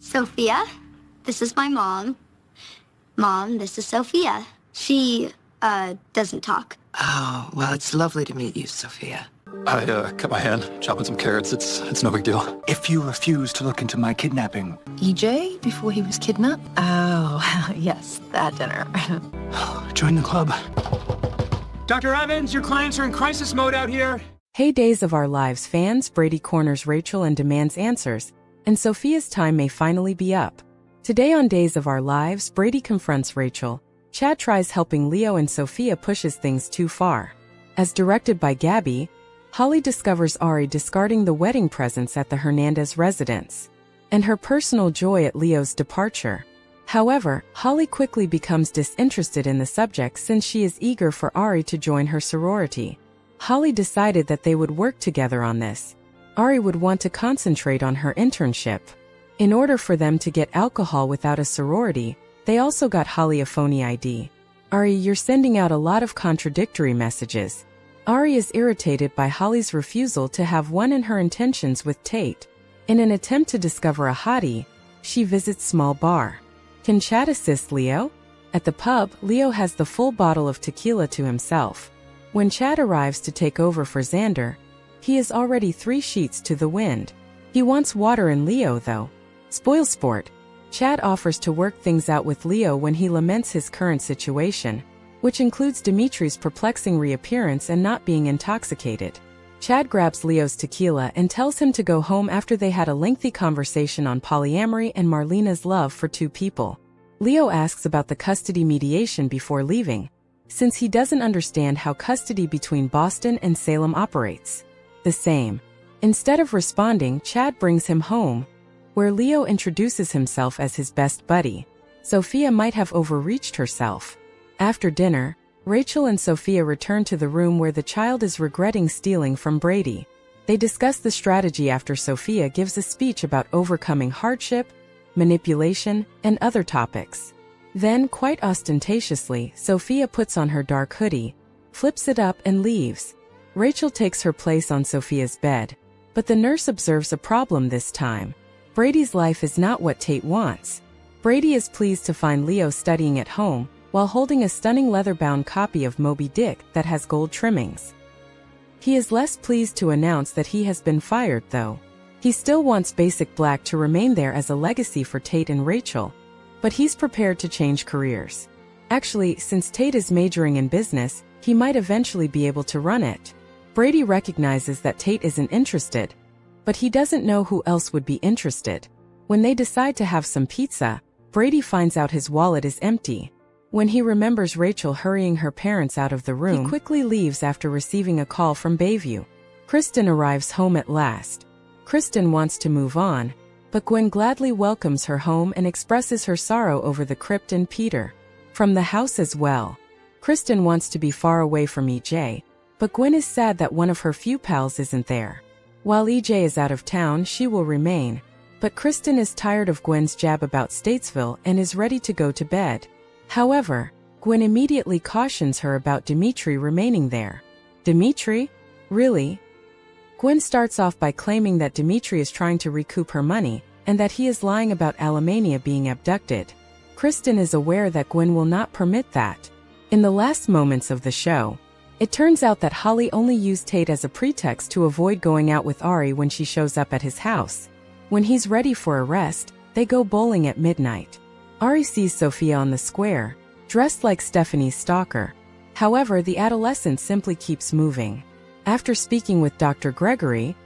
Sophia, this is my mom. Mom, this is Sophia. She, doesn't talk. Oh, well, it's lovely to meet you, Sophia. I cut my hand chopping some carrots. It's no big deal. If you refuse to look into my kidnapping... EJ, before he was kidnapped? Oh, yes, that dinner. Join the club. Dr. Evans, your clients are in crisis mode out here. Hey Days of Our Lives fans, Brady corners Rachel and demands answers, and Sophia's time may finally be up. Today on Days of Our Lives, Brady confronts Rachel. Chad tries helping Leo and Sophia pushes things too far. As directed by Gabby, Holly discovers Ari discarding the wedding presents at the Hernandez residence, and her personal joy at Leo's departure. However, Holly quickly becomes disinterested in the subject since she is eager for Ari to join her sorority. Holly decided that they would work together on this. Ari would want to concentrate on her internship. In order for them to get alcohol without a sorority, they also got Holly a phony ID. Ari, you're sending out a lot of contradictory messages. Ari is irritated by Holly's refusal to have one in her intentions with Tate. In an attempt to discover a hottie, she visits small bar. Can Chad assist Leo? At the pub, Leo has the full bottle of tequila to himself. When Chad arrives to take over for Xander, he is already 3 sheets to the wind. He wants water in Leo though. Spoil sport. Chad offers to work things out with Leo when he laments his current situation, which includes Dimitri's perplexing reappearance and not being intoxicated. Chad grabs Leo's tequila and tells him to go home after they had a lengthy conversation on polyamory and Marlena's love for 2 people. Leo asks about the custody mediation before leaving, since he doesn't understand how custody between Boston and Salem operates. The same. Instead of responding, Chad brings him home, where Leo introduces himself as his best buddy. Sophia might have overreached herself. After dinner, Rachel and Sophia return to the room where the child is regretting stealing from Brady. They discuss the strategy after Sophia gives a speech about overcoming hardship, manipulation, and other topics. Then, quite ostentatiously, Sophia puts on her dark hoodie, flips it up and leaves. Rachel takes her place on Sophia's bed, but the nurse observes a problem this time. Brady's life is not what Tate wants. Brady is pleased to find Leo studying at home, while holding a stunning leather-bound copy of Moby Dick that has gold trimmings. He is less pleased to announce that he has been fired though. He still wants Basic Black to remain there as a legacy for Tate and Rachel, but he's prepared to change careers. Actually, since Tate is majoring in business, he might eventually be able to run it. Brady recognizes that Tate isn't interested, but he doesn't know who else would be interested. When they decide to have some pizza, Brady finds out his wallet is empty. When he remembers Rachel hurrying her parents out of the room, he quickly leaves after receiving a call from Bayview. Kristen arrives home at last. Kristen wants to move on, but Gwen gladly welcomes her home and expresses her sorrow over the crypt and Peter. From the house as well. Kristen wants to be far away from EJ, but Gwen is sad that one of her few pals isn't there. While EJ is out of town, she will remain, but Kristen is tired of Gwen's jab about Statesville and is ready to go to bed. However, Gwen immediately cautions her about Dimitri remaining there. Dimitri? Really? Gwen starts off by claiming that Dimitri is trying to recoup her money, and that he is lying about Alemania being abducted. Kristen is aware that Gwen will not permit that. In the last moments of the show, it turns out that Holly only used Tate as a pretext to avoid going out with Ari when she shows up at his house. When he's ready for a rest, they go bowling at midnight. Ari sees Sophia on the square, dressed like Stephanie's stalker. However, the adolescent simply keeps moving. After speaking with Dr. Gregory,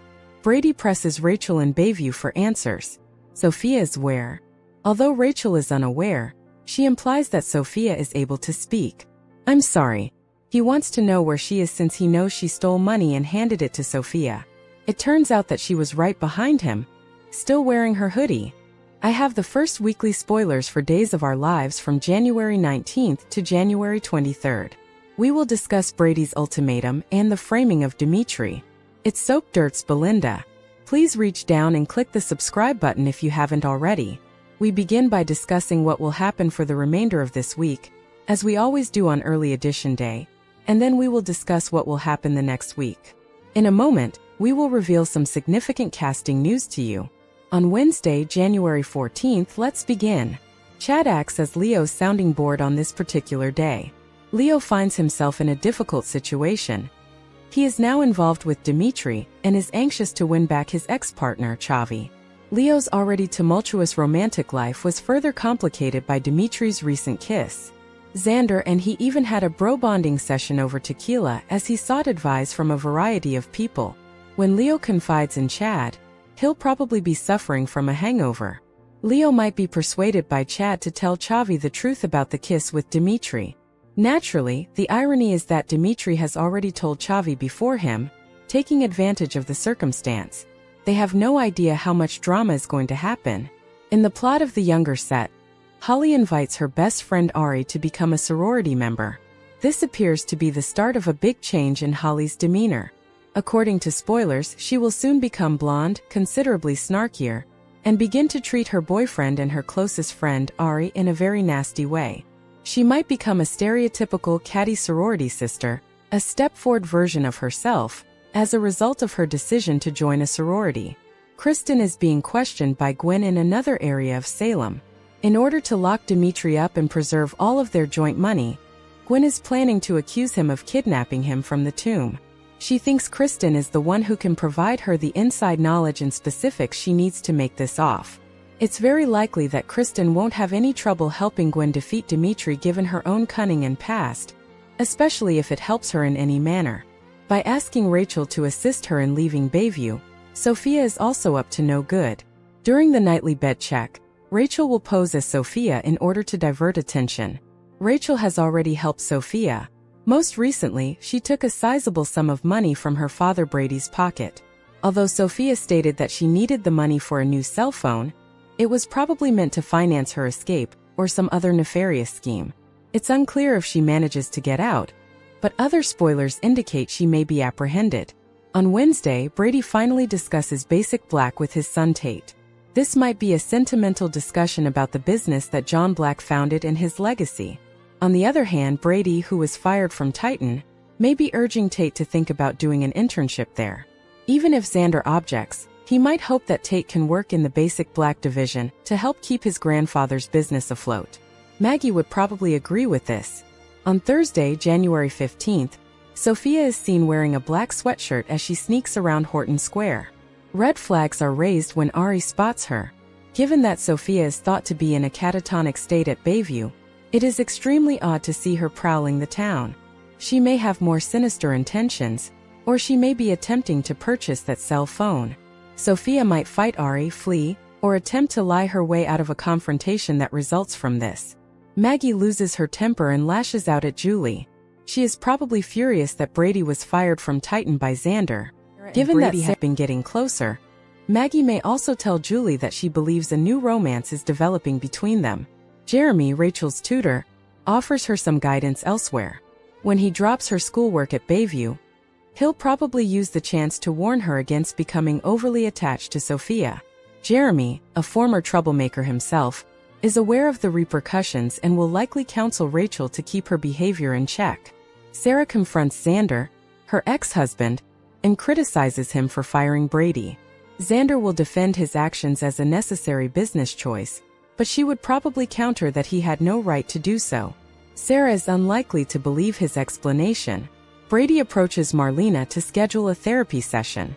Brady presses Rachel and Bayview for answers. Sophia is where? Although Rachel is unaware, she implies that Sophia is able to speak. I'm sorry. He wants to know where she is since he knows she stole money and handed it to Sophia. It turns out that she was right behind him, still wearing her hoodie. I have the first weekly spoilers for Days of Our Lives from January 19th to January 23rd. We will discuss Brady's ultimatum and the framing of Dimitri. It's Soap Dirt's Belinda. Please reach down and click the subscribe button if you haven't already. We begin by discussing what will happen for the remainder of this week, as we always do on Early Edition Day, and then we will discuss what will happen the next week. In a moment, we will reveal some significant casting news to you. On Wednesday, January 14th, let's begin. Chad acts as Leo's sounding board on this particular day. Leo finds himself in a difficult situation. He is now involved with Dimitri and is anxious to win back his ex-partner, Chavi. Leo's already tumultuous romantic life was further complicated by Dimitri's recent kiss. Xander and he even had a bro-bonding session over tequila as he sought advice from a variety of people. When Leo confides in Chad, he'll probably be suffering from a hangover. Leo might be persuaded by Chad to tell Chavi the truth about the kiss with Dimitri. Naturally, the irony is that Dimitri has already told Chavi before him, taking advantage of the circumstance. They have no idea how much drama is going to happen. In the plot of the younger set, Holly invites her best friend Ari to become a sorority member. This appears to be the start of a big change in Holly's demeanor. According to spoilers, she will soon become blonde, considerably snarkier, and begin to treat her boyfriend and her closest friend, Ari, in a very nasty way. She might become a stereotypical catty sorority sister, a step-forward version of herself, as a result of her decision to join a sorority. Kristen is being questioned by Gwen in another area of Salem. In order to lock Dimitri up and preserve all of their joint money, Gwen is planning to accuse him of kidnapping him from the tomb. She thinks Kristen is the one who can provide her the inside knowledge and specifics she needs to make this off. It's very likely that Kristen won't have any trouble helping Gwen defeat Dimitri given her own cunning and past, especially if it helps her in any manner. By asking Rachel to assist her in leaving Bayview, Sophia is also up to no good. During the nightly bed check, Rachel will pose as Sophia in order to divert attention. Rachel has already helped Sophia. Most recently, she took a sizable sum of money from her father Brady's pocket. Although Sophia stated that she needed the money for a new cell phone, it was probably meant to finance her escape or some other nefarious scheme. It's unclear if she manages to get out, but other spoilers indicate she may be apprehended. On Wednesday, Brady finally discusses Basic Black with his son Tate. This might be a sentimental discussion about the business that John Black founded and his legacy. On the other hand, Brady, who was fired from Titan, may be urging Tate to think about doing an internship there. Even if Xander objects, he might hope that Tate can work in the Basic Black division to help keep his grandfather's business afloat. Maggie would probably agree with this. On Thursday, January 15th, Sophia is seen wearing a black sweatshirt as she sneaks around Horton Square. Red flags are raised when Ari spots her. Given that Sophia is thought to be in a catatonic state at Bayview, it is extremely odd to see her prowling the town. She may have more sinister intentions, or she may be attempting to purchase that cell phone. Sophia might fight Ari, flee, or attempt to lie her way out of a confrontation that results from this. Maggie loses her temper and lashes out at Julie. She is probably furious that Brady was fired from Titan by Xander. Given that they have been getting closer, Maggie may also tell Julie that she believes a new romance is developing between them. Jeremy, Rachel's tutor, offers her some guidance elsewhere. When he drops her schoolwork at Bayview, he'll probably use the chance to warn her against becoming overly attached to Sophia. Jeremy, a former troublemaker himself, is aware of the repercussions and will likely counsel Rachel to keep her behavior in check. Sarah confronts Xander, her ex-husband, and criticizes him for firing Brady. Xander will defend his actions as a necessary business choice, but she would probably counter that he had no right to do so. Sarah is unlikely to believe his explanation. Brady approaches Marlena to schedule a therapy session.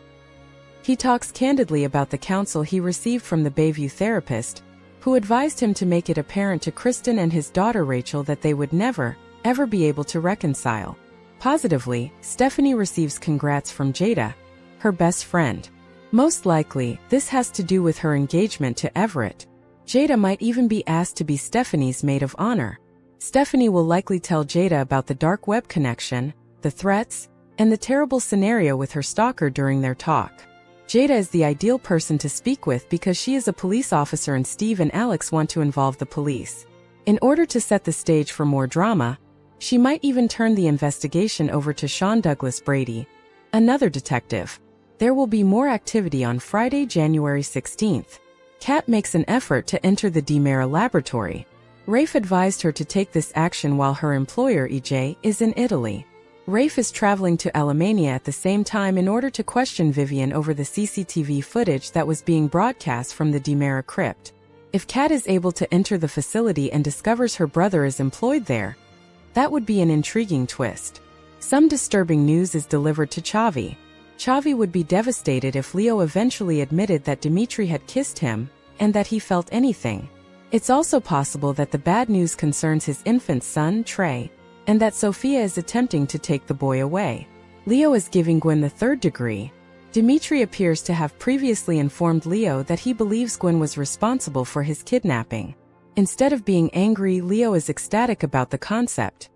He talks candidly about the counsel he received from the Bayview therapist, who advised him to make it apparent to Kristen and his daughter Rachel that they would never, ever be able to reconcile. Positively, Stephanie receives congrats from Jada, her best friend. Most likely, this has to do with her engagement to Everett. Jada might even be asked to be Stephanie's maid of honor. Stephanie will likely tell Jada about the dark web connection, the threats, and the terrible scenario with her stalker during their talk. Jada is the ideal person to speak with because she is a police officer and Steve and Alex want to involve the police. In order to set the stage for more drama, she might even turn the investigation over to Sean Douglas Brady, another detective. There will be more activity on Friday, January 16th. Kat makes an effort to enter the DiMera laboratory. Rafe advised her to take this action while her employer, EJ, is in Italy. Rafe is traveling to Alemania at the same time in order to question Vivian over the CCTV footage that was being broadcast from the Dimera crypt. If Kat is able to enter the facility and discovers her brother is employed there, that would be an intriguing twist. Some disturbing news is delivered to Chavi. Chavi would be devastated if Leo eventually admitted that Dimitri had kissed him, and that he felt anything. It's also possible that the bad news concerns his infant son, Trey, and that Sophia is attempting to take the boy away. Leo is giving Gwen the third degree. Dimitri appears to have previously informed Leo that he believes Gwen was responsible for his kidnapping. Instead of being angry, Leo is ecstatic about the concept.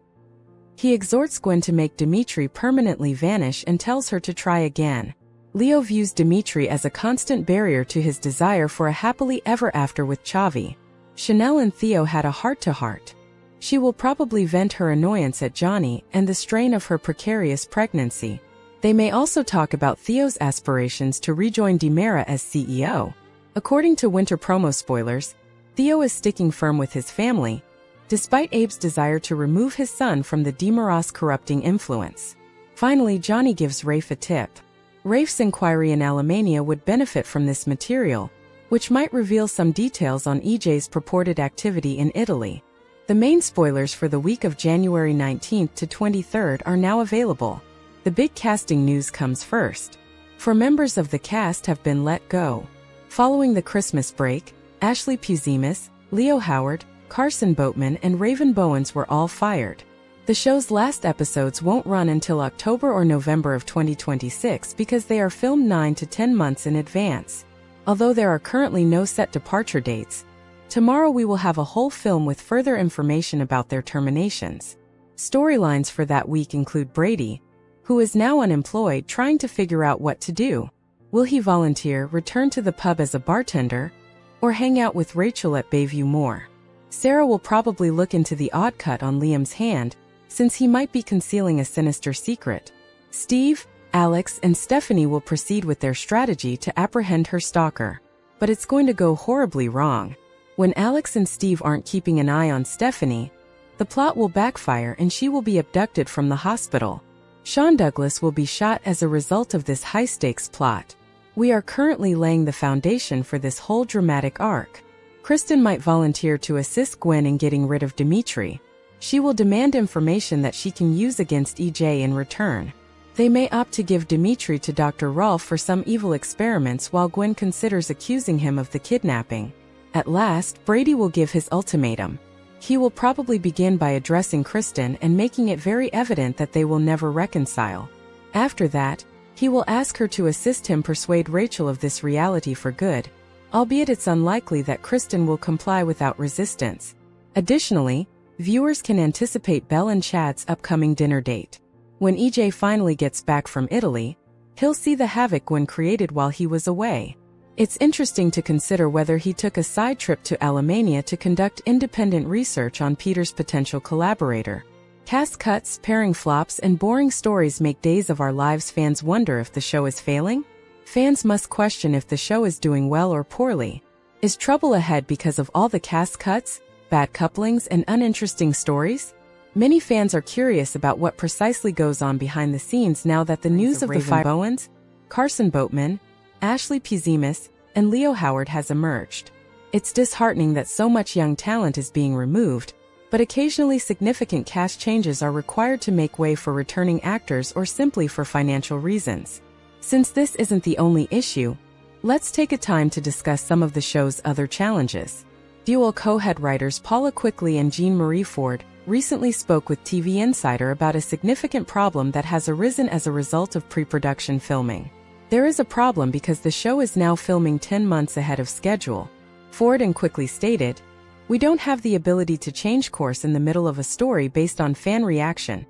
He exhorts Gwen to make Dimitri permanently vanish and tells her to try again. Leo views Dimitri as a constant barrier to his desire for a happily ever after with Chavi. Chanel and Theo had a heart-to-heart. She will probably vent her annoyance at Johnny and the strain of her precarious pregnancy. They may also talk about Theo's aspirations to rejoin Dimera as CEO. According to winter promo spoilers, Theo is sticking firm with his family, despite Abe's desire to remove his son from the Dimeras' corrupting influence. Finally, Johnny gives Rafe a tip. Rafe's inquiry in Alemania would benefit from this material, which might reveal some details on EJ's purported activity in Italy. The main spoilers for the week of January 19th to 23rd are now available. The big casting news comes first. 4 members of the cast have been let go. Following the Christmas break, Ashley Puzimis, Leo Howard, Carson Boatman and Raven Bowens were all fired. The show's last episodes won't run until October or November of 2026 because they are filmed 9 to 10 months in advance. Although there are currently no set departure dates, tomorrow we will have a whole film with further information about their terminations. Storylines for that week include Brady, who is now unemployed, trying to figure out what to do. Will he volunteer, return to the pub as a bartender, or hang out with Rachel at Bayview more? Sarah will probably look into the odd cut on Liam's hand, since he might be concealing a sinister secret. Steve, Alex, and Stephanie will proceed with their strategy to apprehend her stalker. But it's going to go horribly wrong. When Alex and Steve aren't keeping an eye on Stephanie, the plot will backfire and she will be abducted from the hospital. Sean Douglas will be shot as a result of this high-stakes plot. We are currently laying the foundation for this whole dramatic arc. Kristen might volunteer to assist Gwen in getting rid of Dimitri. She will demand information that she can use against EJ in return. They may opt to give Dimitri to Dr. Rolf for some evil experiments while Gwen considers accusing him of the kidnapping. At last, Brady will give his ultimatum. He will probably begin by addressing Kristen and making it very evident that they will never reconcile. After that, he will ask her to assist him persuade Rachel of this reality for good, albeit it's unlikely that Kristen will comply without resistance. Additionally, viewers can anticipate Belle and Chad's upcoming dinner date. When EJ finally gets back from Italy, he'll see the havoc Gwen created while he was away. It's interesting to consider whether he took a side trip to Alemania to conduct independent research on Peter's potential collaborator. Cast cuts, pairing flops, and boring stories make Days of Our Lives fans wonder if the show is failing. Fans must question if the show is doing well or poorly. Is trouble ahead because of all the cast cuts, bad couplings, and uninteresting stories? Many fans are curious about what precisely goes on behind the scenes now that the news of the 5 Bowens, Carson Boatman, Ashley Puzimis, and Leo Howard has emerged. It's disheartening that so much young talent is being removed, but occasionally significant cast changes are required to make way for returning actors or simply for financial reasons. Since this isn't the only issue, let's take a time to discuss some of the show's other challenges. DOOL co-head writers Paula Quickly and Jean-Marie Ford recently spoke with TV Insider about a significant problem that has arisen as a result of pre-production filming. There is a problem because the show is now filming 10 months ahead of schedule. Ford and Quickly stated, "We don't have the ability to change course in the middle of a story based on fan reaction,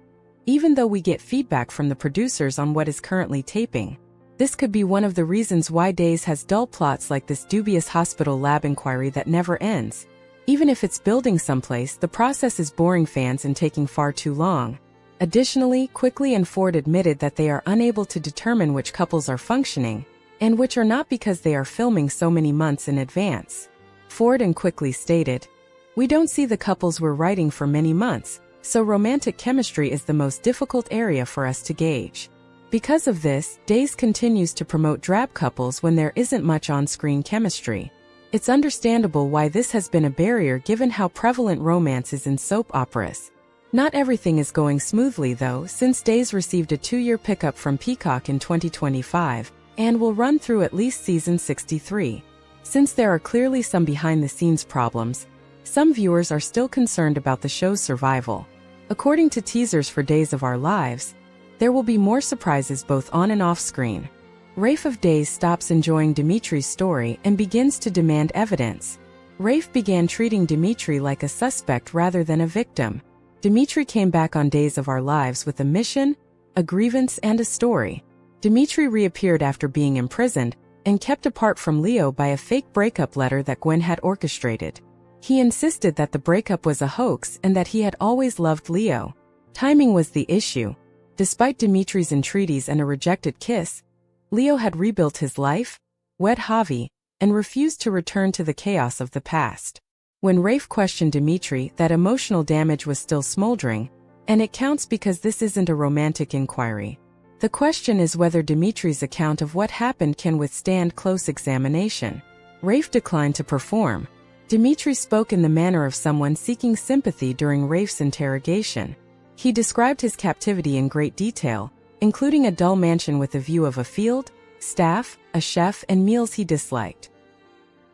even though we get feedback from the producers on what is currently taping. This could be one of the reasons why Days has dull plots like this dubious hospital lab inquiry that never ends. Even if it's building someplace, the process is boring fans and taking far too long." Additionally, Quickly and Ford admitted that they are unable to determine which couples are functioning, and which are not because they are filming so many months in advance. Ford and Quickly stated, "We don't see the couples we're writing for many months, so romantic chemistry is the most difficult area for us to gauge. Because of this, Days continues to promote drab couples when there isn't much on-screen chemistry. It's understandable why this has been a barrier given how prevalent romance is in soap operas. Not everything is going smoothly though, since Days received a 2-year pickup from Peacock in 2025, and will run through at least season 63. Since there are clearly some behind-the-scenes problems, some viewers are still concerned about the show's survival. According to teasers for Days of Our Lives, there will be more surprises both on and off screen. Rafe of Days stops enjoying Dimitri's story and begins to demand evidence. Rafe began treating Dimitri like a suspect rather than a victim. Dimitri came back on Days of Our Lives with a mission, a grievance, and a story. Dimitri reappeared after being imprisoned and kept apart from Leo by a fake breakup letter that Gwen had orchestrated. He insisted that the breakup was a hoax and that he had always loved Leo. Timing was the issue. Despite Dimitri's entreaties and a rejected kiss, Leo had rebuilt his life, wed Javi, and refused to return to the chaos of the past. When Rafe questioned Dimitri, that emotional damage was still smoldering, and it counts because this isn't a romantic inquiry. The question is whether Dimitri's account of what happened can withstand close examination. Rafe declined to perform. Dimitri spoke in the manner of someone seeking sympathy during Rafe's interrogation. He described his captivity in great detail, including a dull mansion with a view of a field, staff, a chef, and meals he disliked.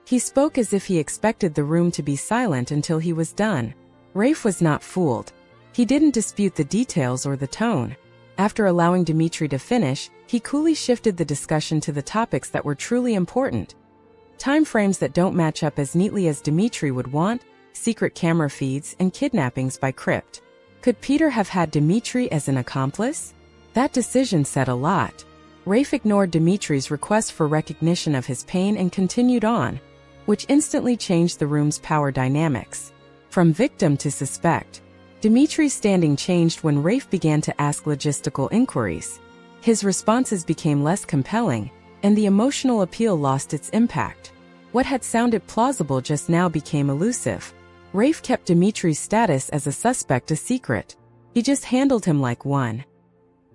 He spoke as if he expected the room to be silent until he was done. Rafe was not fooled. He didn't dispute the details or the tone. After allowing Dimitri to finish, he coolly shifted the discussion to the topics that were truly important. Time frames that don't match up as neatly as Dimitri would want, secret camera feeds, and kidnappings by Crypt. Could Peter have had Dimitri as an accomplice? That decision said a lot. Rafe ignored Dimitri's request for recognition of his pain and continued on, which instantly changed the room's power dynamics. From victim to suspect. Dimitri's standing changed when Rafe began to ask logistical inquiries. His responses became less compelling, and the emotional appeal lost its impact. What had sounded plausible just now became elusive. Rafe kept Dimitri's status as a suspect a secret. He just handled him like one.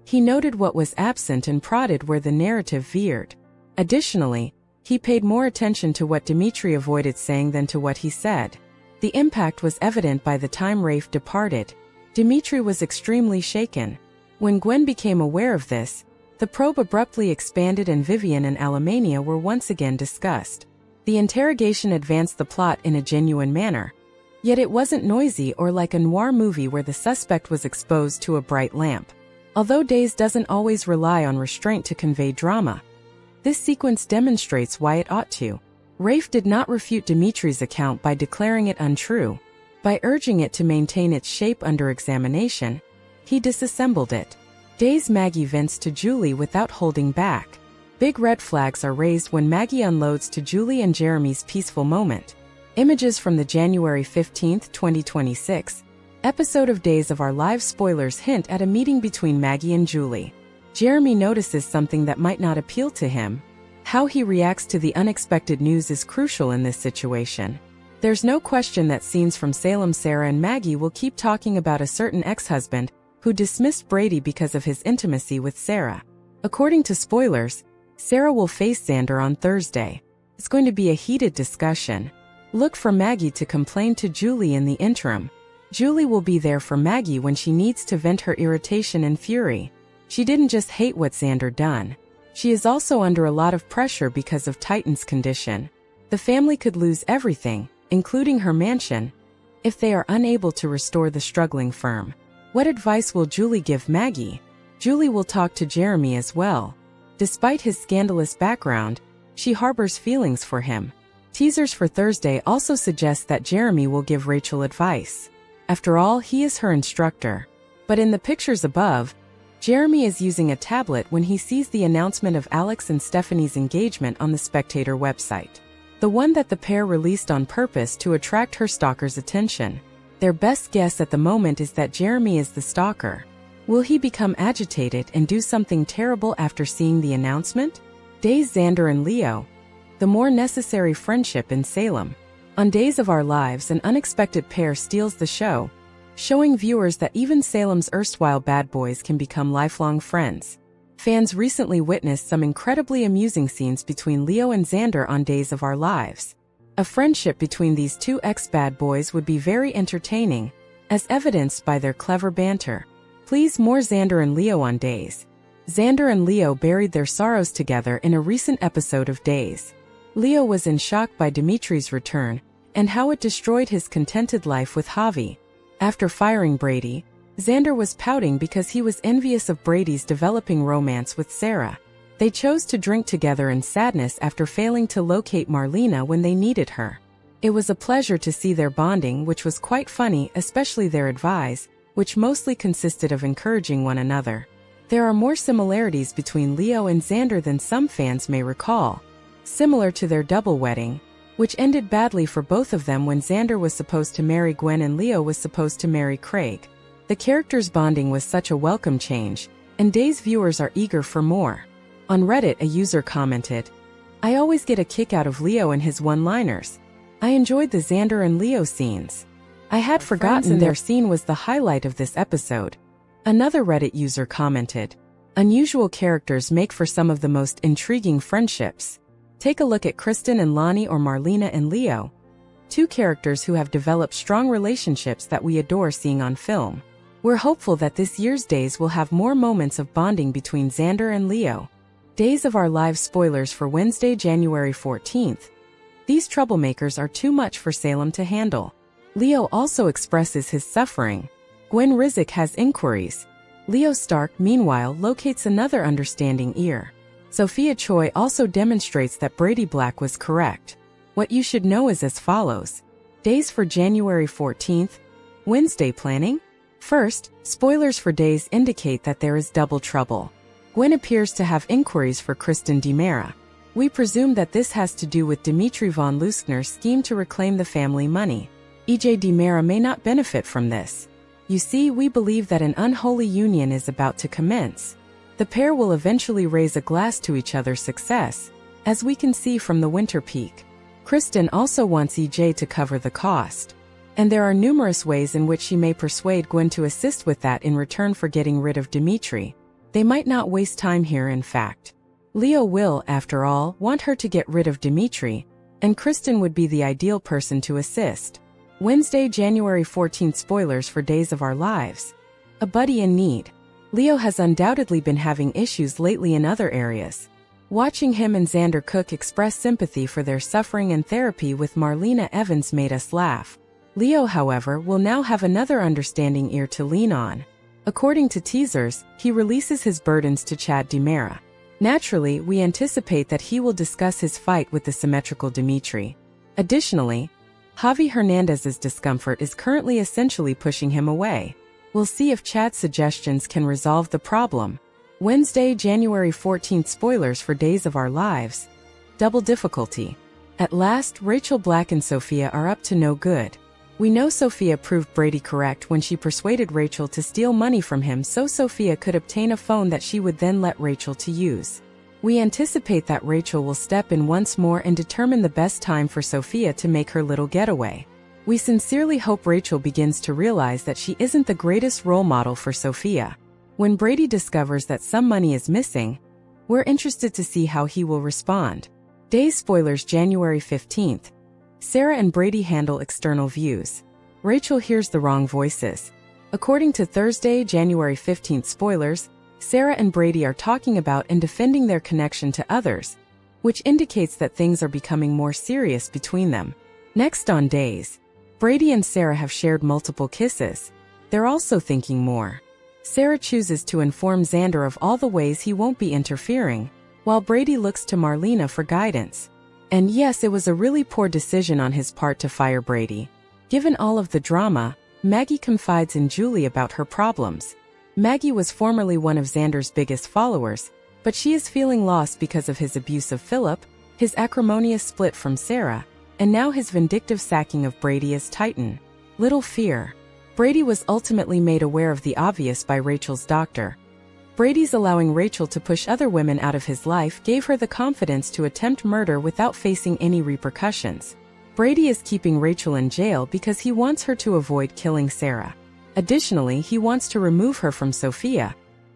He noted what was absent and prodded where the narrative veered. Additionally, he paid more attention to what Dimitri avoided saying than to what he said. The impact was evident by the time Rafe departed. Dimitri was extremely shaken. When Gwen became aware of this, the probe abruptly expanded and Vivian and Alemania were once again discussed. The interrogation advanced the plot in a genuine manner. Yet it wasn't noisy or like a noir movie where the suspect was exposed to a bright lamp. Although Days doesn't always rely on restraint to convey drama, this sequence demonstrates why it ought to. Rafe did not refute Dimitri's account by declaring it untrue. By urging it to maintain its shape under examination, he disassembled it. Days Maggie vents to Julie without holding back. Big red flags are raised when Maggie unloads to Julie and Jeremy's peaceful moment. Images from the January 15, 2026, episode of Days of Our Lives spoilers hint at a meeting between Maggie and Julie. Jeremy notices something that might not appeal to him. How he reacts to the unexpected news is crucial in this situation. There's no question that scenes from Salem, Sarah and Maggie will keep talking about a certain ex-husband who dismissed Brady because of his intimacy with Sarah. According to spoilers, Sarah will face Xander on Thursday. It's going to be a heated discussion. Look for Maggie to complain to Julie in the interim. Julie will be there for Maggie when she needs to vent her irritation and fury. She didn't just hate what Xander done. She is also under a lot of pressure because of Titan's condition. The family could lose everything, including her mansion, if they are unable to restore the struggling firm. What advice will Julie give Maggie? Julie will talk to Jeremy as well. Despite his scandalous background, she harbors feelings for him. Teasers for Thursday also suggest that Jeremy will give Rachel advice. After all, he is her instructor. But in the pictures above, Jeremy is using a tablet when he sees the announcement of Alex and Stephanie's engagement on the Spectator website. The one that the pair released on purpose to attract her stalker's attention. Their best guess at the moment is that Jeremy is the stalker. Will he become agitated and do something terrible after seeing the announcement? Days Xander and Leo. The more necessary friendship in Salem. On Days of Our Lives, an unexpected pair steals the show. showing viewers that even Salem's erstwhile bad boys can become lifelong friends. Fans recently witnessed some incredibly amusing scenes between Leo and Xander on Days of Our Lives. A friendship between these two ex-bad boys would be very entertaining, as evidenced by their clever banter. Please more Xander and Leo on Days. Xander and Leo buried their sorrows together in a recent episode of Days. Leo was in shock by Dimitri's return, and how it destroyed his contented life with Javi. After firing Brady, Xander was pouting because he was envious of Brady's developing romance with Sarah. They chose to drink together in sadness after failing to locate Marlena when they needed her. It was a pleasure to see their bonding, which was quite funny, especially their advice, which mostly consisted of encouraging one another. There are more similarities between Leo and Xander than some fans may recall, similar to their double wedding, which ended badly for both of them when Xander was supposed to marry Gwen and Leo was supposed to marry Craig. The characters' bonding was such a welcome change, and Days viewers are eager for more. On Reddit, a user commented, "I always get a kick out of Leo and his one-liners. I enjoyed the Xander and Leo scenes. I had forgotten their scene was the highlight of this episode." Another Reddit user commented, "Unusual characters make for some of the most intriguing friendships. Take a look at Kristen and Lonnie or Marlena and Leo. Two characters who have developed strong relationships that we adore seeing on film. We're hopeful that this year's Days will have more moments of bonding between Xander and Leo." Days of Our Lives spoilers for Wednesday, January 14th. These troublemakers are too much for Salem to handle. Leo also expresses his suffering. Gwen Rizek has inquiries. Leo Stark, meanwhile, locates another understanding ear. Sophia Choi also demonstrates that Brady Black was correct. What you should know is as follows. Days for January 14th. Wednesday planning? First, spoilers for Days indicate that there is double trouble. Gwen appears to have inquiries for Kristen DiMera. We presume that this has to do with Dimitri von Leuschner's scheme to reclaim the family money. EJ DiMera may not benefit from this. You see, we believe that an unholy union is about to commence. The pair will eventually raise a glass to each other's success, as we can see from the winter peak. Kristen also wants EJ to cover the cost. And there are numerous ways in which she may persuade Gwen to assist with that in return for getting rid of Dimitri. They might not waste time here, in fact. Leo will, after all, want her to get rid of Dimitri, and Kristen would be the ideal person to assist. Wednesday, January 14th spoilers for Days of Our Lives. A buddy in need. Leo has undoubtedly been having issues lately in other areas. Watching him and Xander Cook express sympathy for their suffering and therapy with Marlena Evans made us laugh. Leo, however, will now have another understanding ear to lean on. According to teasers, he releases his burdens to Chad DiMera. Naturally, we anticipate that he will discuss his fight with the symmetrical Dimitri. Additionally, Javi Hernandez's discomfort is currently essentially pushing him away. We'll see if Chad's suggestions can resolve the problem. Wednesday, January 14th spoilers for Days of Our Lives. Double difficulty. At last, Rachel Black and Sophia are up to no good. We know Sophia proved Brady correct when she persuaded Rachel to steal money from him so Sophia could obtain a phone that she would then let Rachel to use. We anticipate that Rachel will step in once more and determine the best time for Sophia to make her little getaway. We sincerely hope Rachel begins to realize that she isn't the greatest role model for Sophia. When Brady discovers that some money is missing, we're interested to see how he will respond. Days spoilers January 15th. Sarah and Brady handle external views. Rachel hears the wrong voices. According to Thursday, January 15th spoilers, Sarah and Brady are talking about and defending their connection to others, which indicates that things are becoming more serious between them. Next on Days, Brady and Sarah have shared multiple kisses. They're also thinking more. Sarah chooses to inform Xander of all the ways he won't be interfering, while Brady looks to Marlena for guidance. And yes, it was a really poor decision on his part to fire Brady. Given all of the drama, Maggie confides in Julie about her problems. Maggie was formerly one of Xander's biggest followers, but she is feeling lost because of his abuse of Philip, his acrimonious split from Sarah, and now his vindictive sacking of Brady as Titan. Little fear. Brady was ultimately made aware of the obvious by Rachel's doctor. Brady's allowing Rachel to push other women out of his life gave her the confidence to attempt murder without facing any repercussions. Brady is keeping Rachel in jail because he wants her to avoid killing Sarah. Additionally, he wants to remove her from Sophia,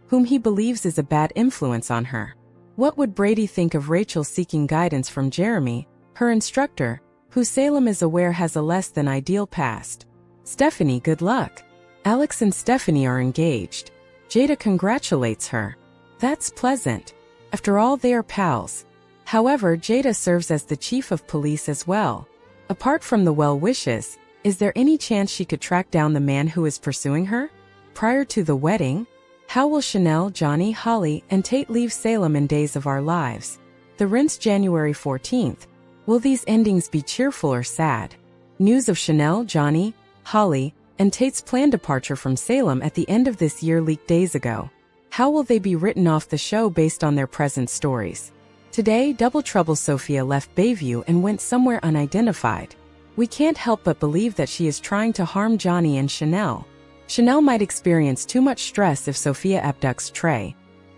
whom he believes is a bad influence on her. What would Brady think of Rachel seeking guidance from Jeremy, her instructor, who Salem is aware has a less than ideal past? Stephanie, good luck. Alex and Stephanie are engaged. Jada congratulates her. That's pleasant. After all, they are pals. However, Jada serves as the chief of police as well. Apart from the well wishes, is there any chance she could track down the man who is pursuing her? Prior to the wedding, how will Chanel, Johnny, Holly, and Tate leave Salem in Days of Our Lives? The rinse January 14th. Will these endings be cheerful or sad? News of Chanel, Johnny, Holly, and Tate's planned departure from Salem at the end of this year leaked days ago. How will they be written off the show based on their present stories? Today, Double Trouble Sophia left Bayview and went somewhere unidentified. We can't help but believe that she is trying to harm Johnny and Chanel. Chanel might experience too much stress if Sophia abducts Trey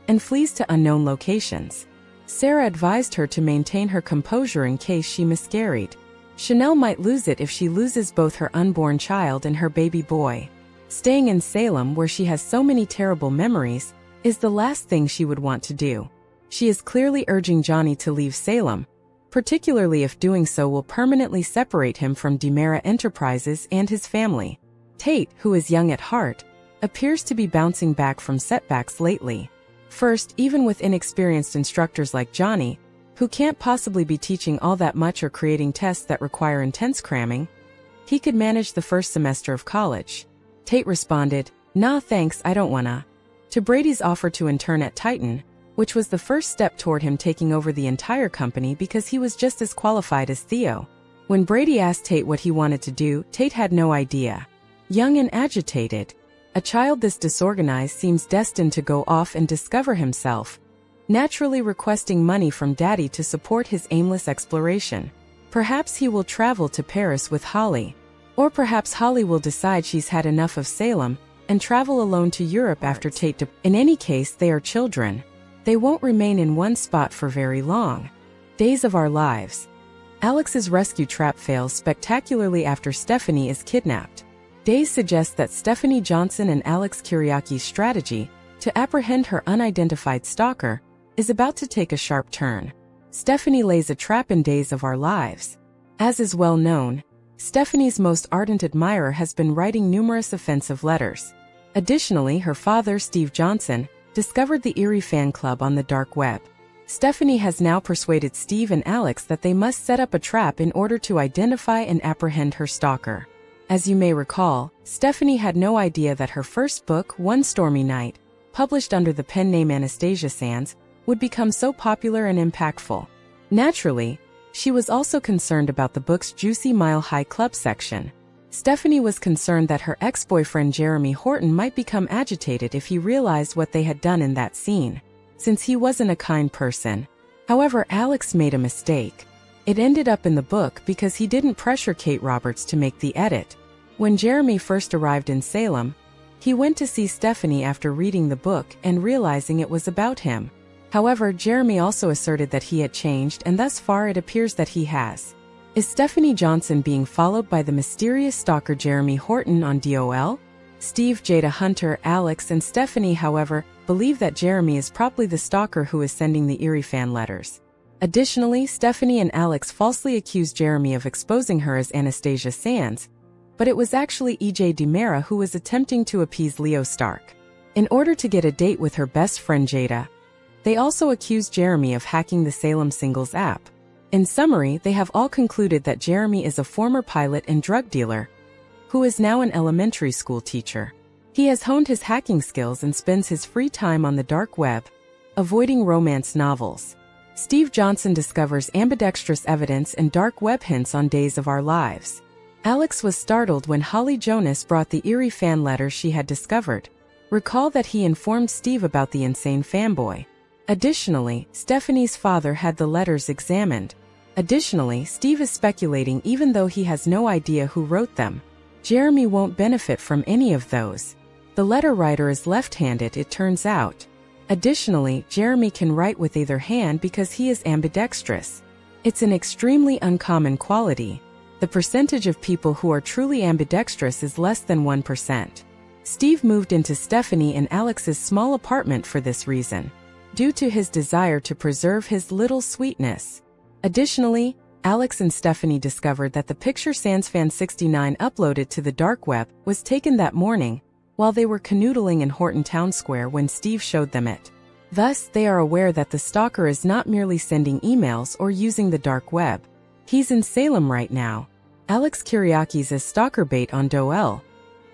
and flees to unknown locations. Sarah advised her to maintain her composure in case she miscarried. Chanel might lose it if she loses both her unborn child and her baby boy. Staying in Salem, where she has so many terrible memories, is the last thing she would want to do. She is clearly urging Johnny to leave Salem, particularly if doing so will permanently separate him from Demera Enterprises and his family. Tate, who is young at heart, appears to be bouncing back from setbacks lately. First, even with inexperienced instructors like Johnny, who can't possibly be teaching all that much or creating tests that require intense cramming, he could manage the first semester of college. Tate responded, "Nah thanks, I don't wanna," to Brady's offer to intern at Titan, which was the first step toward him taking over the entire company because he was just as qualified as Theo. When Brady asked Tate what he wanted to do, Tate had no idea. Young and agitated, a child this disorganized seems destined to go off and discover himself, naturally requesting money from Daddy to support his aimless exploration. Perhaps he will travel to Paris with Holly. Or perhaps Holly will decide she's had enough of Salem and travel alone to Europe after Tate In any case, they are children. They won't remain in one spot for very long. Days of Our Lives. Alex's rescue trap fails spectacularly after Stephanie is kidnapped. Days suggest that Stephanie Johnson and Alex Kiriaki's strategy to apprehend her unidentified stalker is about to take a sharp turn. Stephanie lays a trap in Days of Our Lives. As is well known, Stephanie's most ardent admirer has been writing numerous offensive letters. Additionally, her father, Steve Johnson, discovered the Eerie fan club on the dark web. Stephanie has now persuaded Steve and Alex that they must set up a trap in order to identify and apprehend her stalker. As you may recall, Stephanie had no idea that her first book, One Stormy Night, published under the pen name Anastasia Sands, would become so popular and impactful. Naturally, she was also concerned about the book's juicy Mile High Club section. Stephanie was concerned that her ex-boyfriend Jeremy Horton might become agitated if he realized what they had done in that scene, since he wasn't a kind person. However, Alex made a mistake. It ended up in the book because he didn't pressure Kate Roberts to make the edit. When Jeremy first arrived in Salem, he went to see Stephanie after reading the book and realizing it was about him. However, Jeremy also asserted that he had changed, and thus far it appears that he has. Is Stephanie Johnson being followed by the mysterious stalker Jeremy Horton on DOL? Steve, Jada Hunter, Alex, and Stephanie, however, believe that Jeremy is probably the stalker who is sending the Eerie fan letters. Additionally, Stephanie and Alex falsely accused Jeremy of exposing her as Anastasia Sands, but it was actually E.J. Demera who was attempting to appease Leo Stark. In order to get a date with her best friend Jada, they also accused Jeremy of hacking the Salem Singles app. In summary, they have all concluded that Jeremy is a former pilot and drug dealer, who is now an elementary school teacher. He has honed his hacking skills and spends his free time on the dark web, avoiding romance novels. Steve Johnson discovers ambidextrous evidence and dark web hints on Days of Our Lives. Alex was startled when Holly Jonas brought the Eerie fan letters she had discovered. Recall that he informed Steve about the insane fanboy. Additionally, Stephanie's father had the letters examined. Additionally, Steve is speculating even though he has no idea who wrote them. Jeremy won't benefit from any of those. The letter writer is left-handed, it turns out. Additionally, Jeremy can write with either hand because he is ambidextrous. It's an extremely uncommon quality. The percentage of people who are truly ambidextrous is less than 1%. Steve moved into Stephanie and Alex's small apartment for this reason, due to his desire to preserve his little sweetness. Additionally, Alex and Stephanie discovered that the picture SansFan69 uploaded to the dark web was taken that morning while they were canoodling in Horton Town Square when Steve showed them it. Thus, they are aware that the stalker is not merely sending emails or using the dark web. He's in Salem right now. Alex Kyriakis is stalker bait on DOOL.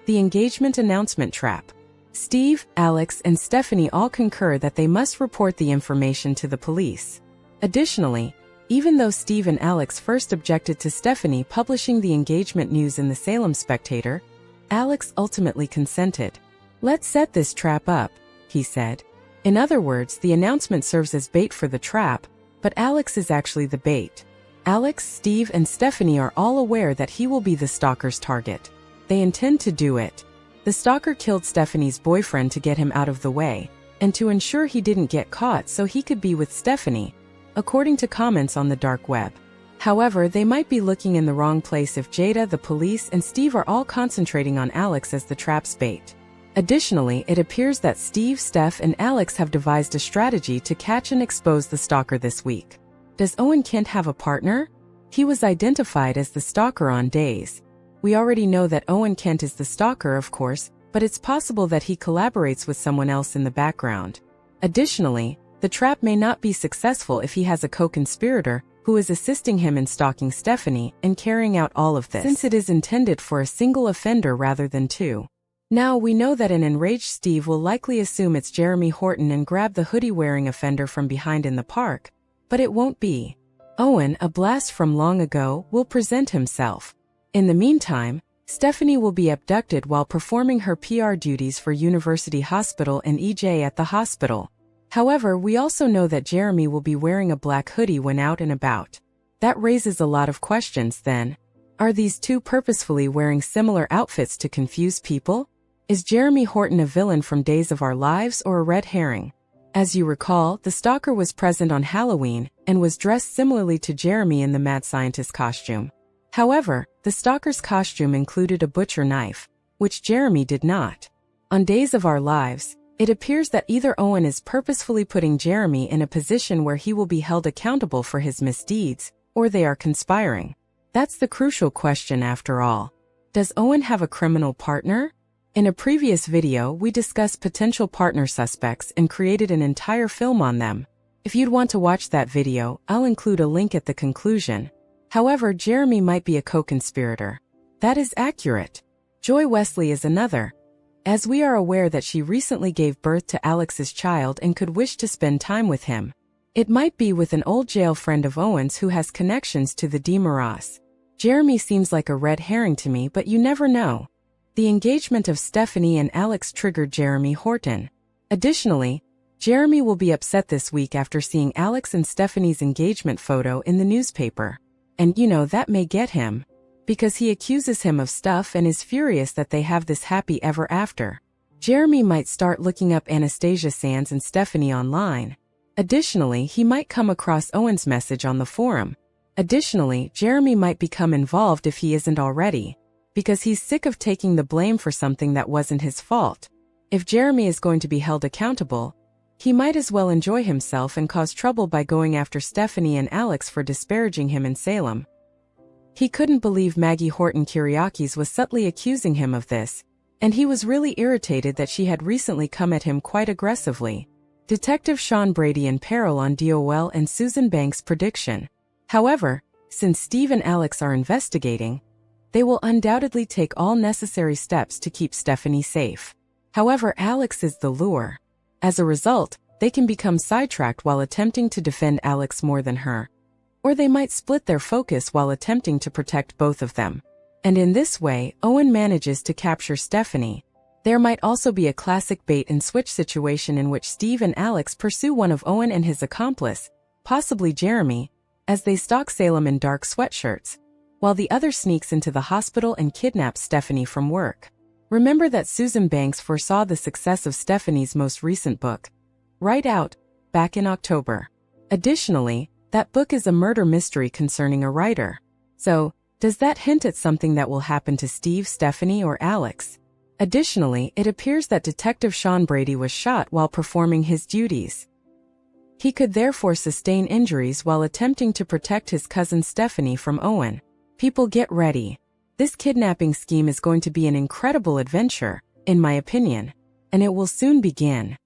The engagement announcement trap. Steve, Alex, and Stephanie all concur that they must report the information to the police. Additionally, even though Steve and Alex first objected to Stephanie publishing the engagement news in the Salem Spectator, Alex ultimately consented. "Let's set this trap up," he said. In other words, the announcement serves as bait for the trap, but Alex is actually the bait. Alex, Steve, and Stephanie are all aware that he will be the stalker's target. They intend to do it. The stalker killed Stephanie's boyfriend to get him out of the way, and to ensure he didn't get caught so he could be with Stephanie, according to comments on the dark web. However, they might be looking in the wrong place if Jada, the police, and Steve are all concentrating on Alex as the trap's bait. Additionally, it appears that Steve, Steph, and Alex have devised a strategy to catch and expose the stalker this week. Does Owen Kent have a partner? He was identified as the stalker on Days. We already know that Owen Kent is the stalker, of course, but it's possible that he collaborates with someone else in the background. Additionally, the trap may not be successful if he has a co-conspirator who is assisting him in stalking Stephanie and carrying out all of this, since it is intended for a single offender rather than two. Now we know that an enraged Steve will likely assume it's Jeremy Horton and grab the hoodie-wearing offender from behind in the park, but it won't be. Owen, a blast from long ago, will present himself. In the meantime, Stephanie will be abducted while performing her PR duties for University Hospital and EJ at the hospital. However, we also know that Jeremy will be wearing a black hoodie when out and about. That raises a lot of questions then. Are these two purposefully wearing similar outfits to confuse people? Is Jeremy Horton a villain from Days of Our Lives or a red herring? As you recall, the stalker was present on Halloween and was dressed similarly to Jeremy in the mad scientist costume. However, the stalker's costume included a butcher knife, which Jeremy did not. On Days of Our Lives, it appears that either Owen is purposefully putting Jeremy in a position where he will be held accountable for his misdeeds, or they are conspiring. That's the crucial question after all. Does Owen have a criminal partner? In a previous video, we discussed potential partner suspects and created an entire film on them. If you'd want to watch that video, I'll include a link at the conclusion. However, Jeremy might be a co-conspirator. That is accurate. Joy Wesley is another, as we are aware that she recently gave birth to Alex's child and could wish to spend time with him. It might be with an old jail friend of Owen's who has connections to the DeMoras. Jeremy seems like a red herring to me, but you never know. The engagement of Stephanie and Alex triggered Jeremy Horton. Additionally, Jeremy will be upset this week after seeing Alex and Stephanie's engagement photo in the newspaper. And that may get him, because he accuses him of stuff and is furious that they have this happy ever after. Jeremy might start looking up Anastasia Sands and Stephanie online. Additionally, he might come across Owen's message on the forum. Additionally, Jeremy might become involved if he isn't already, because he's sick of taking the blame for something that wasn't his fault. If Jeremy is going to be held accountable, he might as well enjoy himself and cause trouble by going after Stephanie and Alex for disparaging him in Salem. He couldn't believe Maggie Horton Kyriakis was subtly accusing him of this, and he was really irritated that she had recently come at him quite aggressively. Detective Sean Brady in peril on DOOL and Susan Banks' prediction. However, since Steve and Alex are investigating, they will undoubtedly take all necessary steps to keep Stephanie safe. However, Alex is the lure. As a result, they can become sidetracked while attempting to defend Alex more than her. Or they might split their focus while attempting to protect both of them. And in this way, Owen manages to capture Stephanie. There might also be a classic bait-and-switch situation in which Steve and Alex pursue one of Owen and his accomplice, possibly Jeremy, as they stalk Salem in dark sweatshirts, while the other sneaks into the hospital and kidnaps Stephanie from work. Remember that Susan Banks foresaw the success of Stephanie's most recent book, Right Out, back in October. Additionally, that book is a murder mystery concerning a writer. So, does that hint at something that will happen to Steve, Stephanie, or Alex? Additionally, it appears that Detective Sean Brady was shot while performing his duties. He could therefore sustain injuries while attempting to protect his cousin Stephanie from Owen. People, get ready. This kidnapping scheme is going to be an incredible adventure, in my opinion, and it will soon begin.